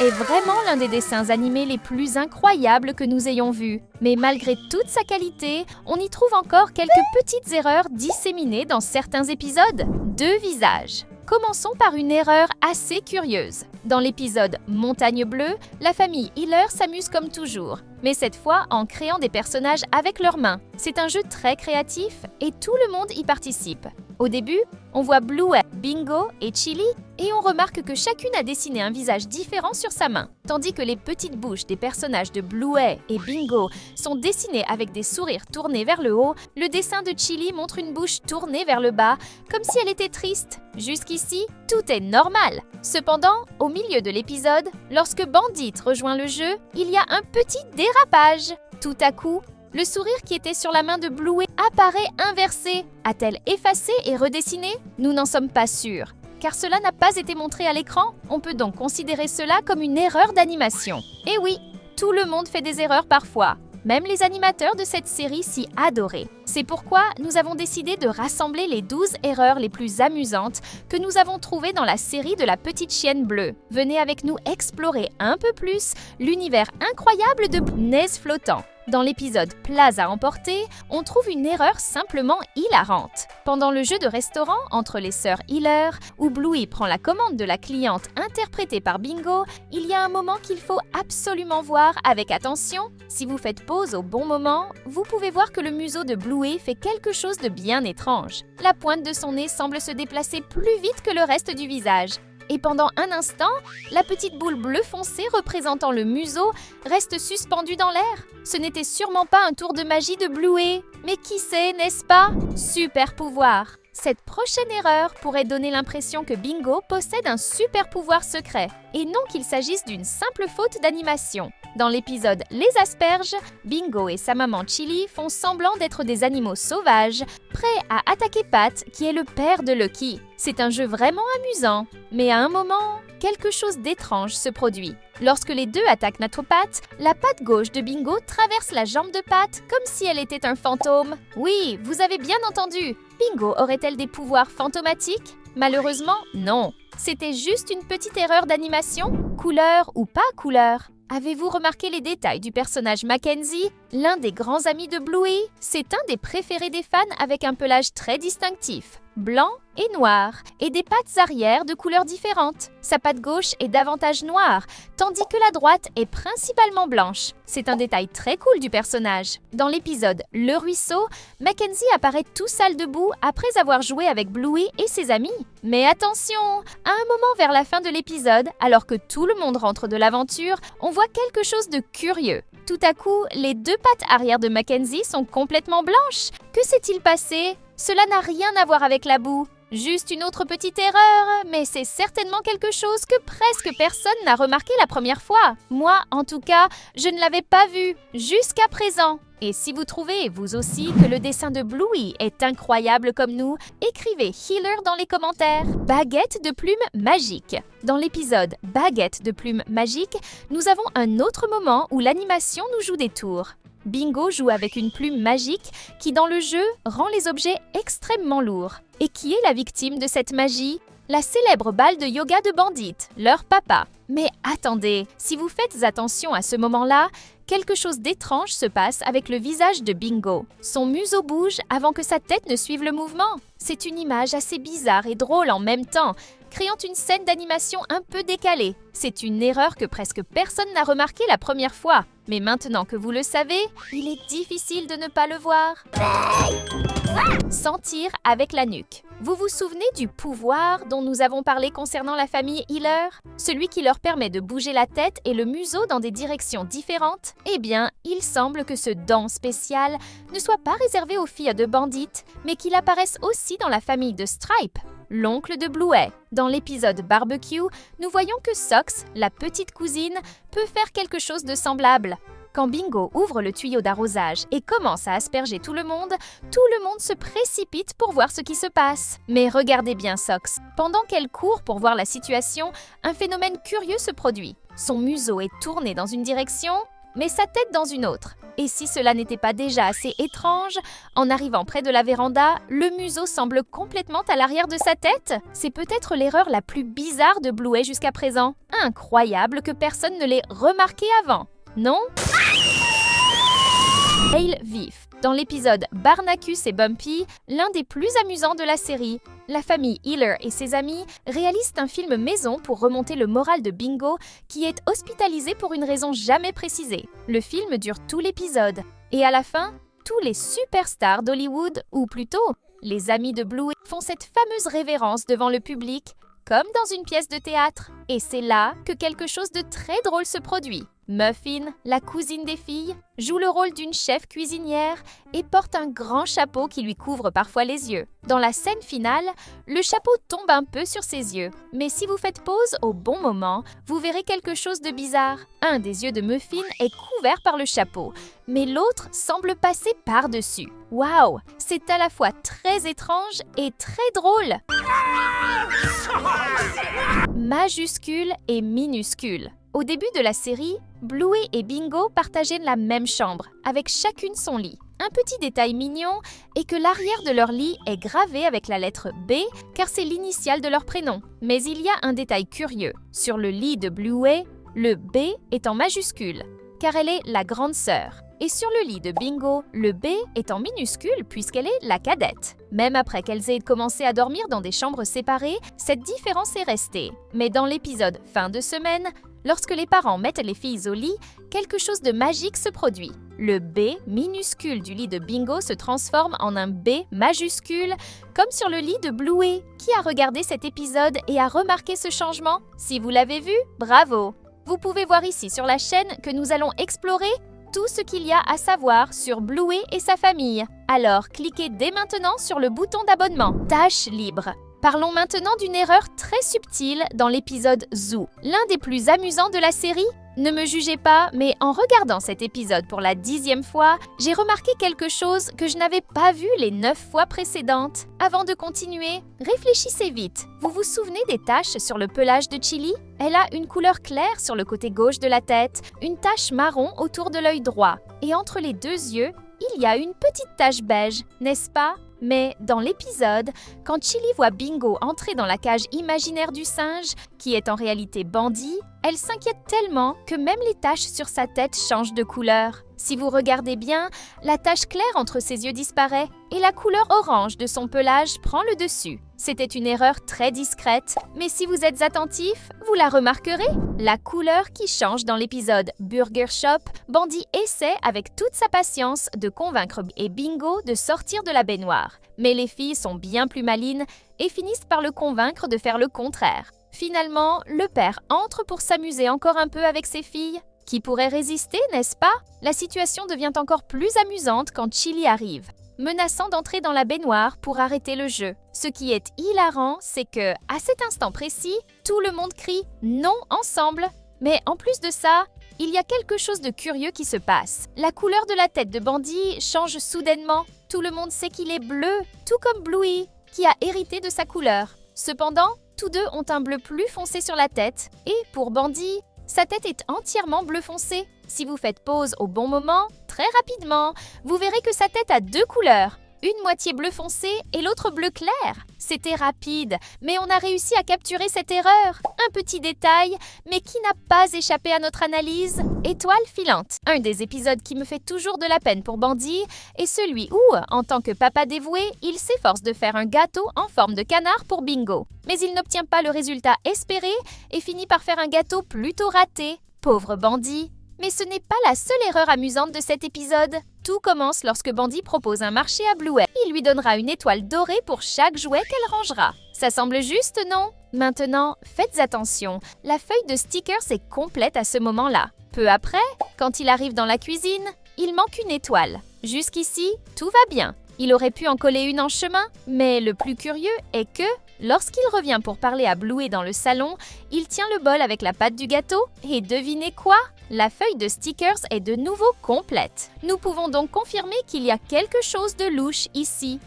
est vraiment l'un des dessins animés les plus incroyables que nous ayons vus. Mais malgré toute sa qualité, on y trouve encore quelques petites erreurs disséminées dans certains épisodes. 2 visages. Commençons par une erreur assez curieuse. Dans l'épisode Montagne Bleue, la famille Healer s'amuse comme toujours, mais cette fois en créant des personnages avec leurs mains. C'est un jeu très créatif et tout le monde y participe. Au début, on voit Bluey, Bingo et Chili et on remarque que chacune a dessiné un visage différent sur sa main. Tandis que les petites bouches des personnages de Bluey et Bingo sont dessinées avec des sourires tournés vers le haut, le dessin de Chili montre une bouche tournée vers le bas, comme si elle était triste. Jusqu'ici, tout est normal. Cependant, au milieu de l'épisode, lorsque Bandit rejoint le jeu, il y a un petit dérapage. Tout à coup, le sourire qui était sur la main de Bluey apparaît inversé. A-t-elle effacé et redessiné? Nous n'en sommes pas sûrs. Car cela n'a pas été montré à l'écran, on peut donc considérer cela comme une erreur d'animation. Et oui, tout le monde fait des erreurs parfois. Même les animateurs de cette série s'y adoraient. C'est pourquoi nous avons décidé de rassembler les 12 erreurs les plus amusantes que nous avons trouvées dans la série de la petite chienne bleue. Venez avec nous explorer un peu plus l'univers incroyable de Nez Flottant. Dans l'épisode Plats à emporter, on trouve une erreur simplement hilarante. Pendant le jeu de restaurant entre les sœurs Healer, où Bluey prend la commande de la cliente interprétée par Bingo, il y a un moment qu'il faut absolument voir avec attention. Si vous faites pause au bon moment, vous pouvez voir que le museau de Bluey fait quelque chose de bien étrange. La pointe de son nez semble se déplacer plus vite que le reste du visage. Et pendant un instant, la petite boule bleue foncé représentant le museau reste suspendue dans l'air. Ce n'était sûrement pas un tour de magie de Bluey. Mais qui sait, n'est-ce pas? Super pouvoir! Cette prochaine erreur pourrait donner l'impression que Bingo possède un super pouvoir secret, et non qu'il s'agisse d'une simple faute d'animation. Dans l'épisode Les Asperges, Bingo et sa maman Chili font semblant d'être des animaux sauvages, prêts à attaquer Pat, qui est le père de Lucky. C'est un jeu vraiment amusant, mais à un moment, quelque chose d'étrange se produit. Lorsque les deux attaquent notre Pat, la patte gauche de Bingo traverse la jambe de Pat comme si elle était un fantôme. Oui, vous avez bien entendu. Bingo aurait-elle des pouvoirs fantomatiques? Malheureusement, non. C'était juste une petite erreur d'animation, couleur ou pas couleur. Avez-vous remarqué les détails du personnage Mackenzie, l'un des grands amis de Bluey? C'est un des préférés des fans avec un pelage très distinctif, blanc et noir, et des pattes arrière de couleurs différentes. Sa patte gauche est davantage noire, tandis que la droite est principalement blanche. C'est un détail très cool du personnage. Dans l'épisode Le Ruisseau, Mackenzie apparaît tout sale debout après avoir joué avec Bluey et ses amis. Mais attention, à un moment vers la fin de l'épisode, alors que tout le monde rentre de l'aventure, on voit quelque chose de curieux. Tout à coup, les deux pattes arrière de Mackenzie sont complètement blanches. Que s'est-il passé? Cela n'a rien à voir avec la boue. Juste une autre petite erreur, mais c'est certainement quelque chose que presque personne n'a remarqué la première fois. Moi, en tout cas, je ne l'avais pas vu jusqu'à présent. Et si vous trouvez, vous aussi, que le dessin de Bluey est incroyable comme nous, écrivez Healer dans les commentaires. Baguette de plumes magique. Dans l'épisode Baguette de plumes magique, nous avons un autre moment où l'animation nous joue des tours. Bingo joue avec une plume magique qui, dans le jeu, rend les objets extrêmement lourds. Et qui est la victime de cette magie? La célèbre balle de yoga de Bandit, leur papa. Mais attendez, si vous faites attention à ce moment-là, quelque chose d'étrange se passe avec le visage de Bingo. Son museau bouge avant que sa tête ne suive le mouvement. C'est une image assez bizarre et drôle en même temps, créant une scène d'animation un peu décalée. C'est une erreur que presque personne n'a remarquée la première fois. Mais maintenant que vous le savez, il est difficile de ne pas le voir. Sentir avec la nuque. Vous vous souvenez du pouvoir dont nous avons parlé concernant la famille Healer? Celui qui leur permet de bouger la tête et le museau dans des directions différentes? Eh bien, il semble que ce don spécial ne soit pas réservé aux filles de Bandit, mais qu'il apparaisse aussi dans la famille de Stripe, l'oncle de Bluey. Dans l'épisode Barbecue, nous voyons que Socks, la petite cousine, peut faire quelque chose de semblable. Quand Bingo ouvre le tuyau d'arrosage et commence à asperger tout le monde se précipite pour voir ce qui se passe. Mais regardez bien Socks. Pendant qu'elle court pour voir la situation, un phénomène curieux se produit. Son museau est tourné dans une direction, mais sa tête dans une autre. Et si cela n'était pas déjà assez étrange, en arrivant près de la véranda, le museau semble complètement à l'arrière de sa tête. C'est peut-être l'erreur la plus bizarre de Bluey jusqu'à présent. Incroyable que personne ne l'ait remarqué avant, non? Dale vif. Dans l'épisode Barnacus et Bumpy, l'un des plus amusants de la série, la famille Heeler et ses amis réalisent un film maison pour remonter le moral de Bingo qui est hospitalisé pour une raison jamais précisée. Le film dure tout l'épisode. Et à la fin, tous les superstars d'Hollywood, ou plutôt les amis de Bluey, font cette fameuse révérence devant le public, comme dans une pièce de théâtre. Et c'est là que quelque chose de très drôle se produit. Muffin, la cousine des filles, joue le rôle d'une chef cuisinière et porte un grand chapeau qui lui couvre parfois les yeux. Dans la scène finale, le chapeau tombe un peu sur ses yeux. Mais si vous faites pause au bon moment, vous verrez quelque chose de bizarre. Un des yeux de Muffin est couvert par le chapeau, mais l'autre semble passer par-dessus. Waouh! C'est à la fois très étrange et très drôle. Majuscule et minuscule. Au début de la série, Bluey et Bingo partageaient la même chambre, avec chacune son lit. Un petit détail mignon est que l'arrière de leur lit est gravé avec la lettre B, car c'est l'initiale de leur prénom. Mais il y a un détail curieux. Sur le lit de Bluey, le B est en majuscule, car elle est la grande sœur. Et sur le lit de Bingo, le B est en minuscule puisqu'elle est la cadette. Même après qu'elles aient commencé à dormir dans des chambres séparées, cette différence est restée. Mais dans l'épisode fin de semaine, lorsque les parents mettent les filles au lit, quelque chose de magique se produit. Le B minuscule du lit de Bingo se transforme en un B majuscule, comme sur le lit de Bluey. Qui a regardé cet épisode et a remarqué ce changement? Si vous l'avez vu, bravo! Vous pouvez voir ici sur la chaîne que nous allons explorer tout ce qu'il y a à savoir sur Bluey et sa famille. Alors, cliquez dès maintenant sur le bouton d'abonnement. Tâche libre. Parlons maintenant d'une erreur très subtile dans l'épisode Zoo, l'un des plus amusants de la série. Ne me jugez pas, mais en regardant cet épisode pour la 10e fois, j'ai remarqué quelque chose que je n'avais pas vu les 9 fois précédentes. Avant de continuer, réfléchissez vite. Vous vous souvenez des taches sur le pelage de Chili? Elle a une couleur claire sur le côté gauche de la tête, une tache marron autour de l'œil droit. Et entre les deux yeux, il y a une petite tache beige, n'est-ce pas? Mais dans l'épisode, quand Chili voit Bingo entrer dans la cage imaginaire du singe, qui est en réalité Bandit, elle s'inquiète tellement que même les taches sur sa tête changent de couleur. Si vous regardez bien, la tache claire entre ses yeux disparaît et la couleur orange de son pelage prend le dessus. C'était une erreur très discrète, mais si vous êtes attentif, vous la remarquerez. La couleur qui change dans l'épisode Burger Shop, Bandit essaie avec toute sa patience de convaincre et Bingo de sortir de la baignoire. Mais les filles sont bien plus malines et finissent par le convaincre de faire le contraire. Finalement, le père entre pour s'amuser encore un peu avec ses filles. Qui pourrait résister, n'est-ce pas? La situation devient encore plus amusante quand Chili arrive, menaçant d'entrer dans la baignoire pour arrêter le jeu. Ce qui est hilarant, c'est que, à cet instant précis, tout le monde crie « non » ensemble. Mais en plus de ça, il y a quelque chose de curieux qui se passe. La couleur de la tête de Bandit change soudainement. Tout le monde sait qu'il est bleu, tout comme Bluey, qui a hérité de sa couleur. Cependant, tous deux ont un bleu plus foncé sur la tête. Et pour Bandit, sa tête est entièrement bleu foncé. Si vous faites pause au bon moment, très rapidement, vous verrez que sa tête a deux couleurs. Une moitié bleu foncé et l'autre bleu clair. C'était rapide, mais on a réussi à capturer cette erreur. Un petit détail, mais qui n'a pas échappé à notre analyse. Étoile filante. Un des épisodes qui me fait toujours de la peine pour Bandit est celui où, en tant que papa dévoué, il s'efforce de faire un gâteau en forme de canard pour Bingo. Mais il n'obtient pas le résultat espéré et finit par faire un gâteau plutôt raté. Pauvre Bandit. Mais ce n'est pas la seule erreur amusante de cet épisode. Tout commence lorsque Bandit propose un marché à Bluey. Il lui donnera une étoile dorée pour chaque jouet qu'elle rangera. Ça semble juste, non? Maintenant, faites attention. La feuille de stickers est complète à ce moment-là. Peu après, quand il arrive dans la cuisine, il manque une étoile. Jusqu'ici, tout va bien. Il aurait pu en coller une en chemin, mais le plus curieux est que, lorsqu'il revient pour parler à Bluey dans le salon, il tient le bol avec la pâte du gâteau et devinez quoi? La feuille de stickers est de nouveau complète. Nous pouvons donc confirmer qu'il y a quelque chose de louche ici.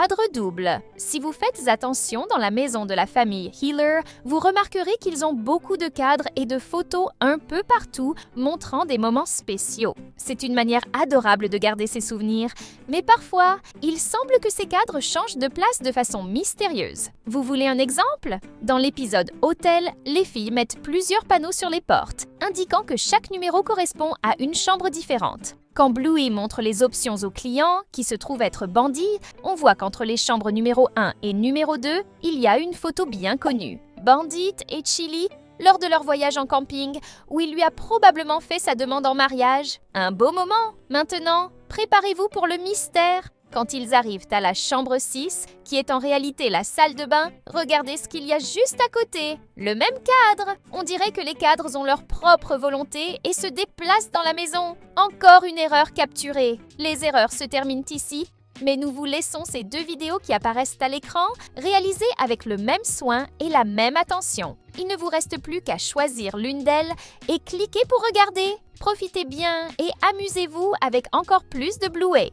cadre double. Si vous faites attention dans la maison de la famille Healer, vous remarquerez qu'ils ont beaucoup de cadres et de photos un peu partout montrant des moments spéciaux. C'est une manière adorable de garder ses souvenirs, mais parfois, il semble que ces cadres changent de place de façon mystérieuse. Vous voulez un exemple? Dans l'épisode Hôtel, les filles mettent plusieurs panneaux sur les portes, indiquant que chaque numéro correspond à une chambre différente. Quand Bluey montre les options aux clients, qui se trouvent être bandits, on voit qu'entre les chambres numéro 1 et numéro 2, il y a une photo bien connue. Bandit et Chili, lors de leur voyage en camping, où il lui a probablement fait sa demande en mariage. Un beau moment! Maintenant, préparez-vous pour le mystère. Quand ils arrivent à la chambre 6, qui est en réalité la salle de bain, regardez ce qu'il y a juste à côté. Le même cadre. On dirait que les cadres ont leur propre volonté et se déplacent dans la maison. Encore une erreur capturée. Les erreurs se terminent ici, mais nous vous laissons ces 2 vidéos qui apparaissent à l'écran, réalisées avec le même soin et la même attention. Il ne vous reste plus qu'à choisir l'une d'elles et cliquer pour regarder. Profitez bien et amusez-vous avec encore plus de Bluey.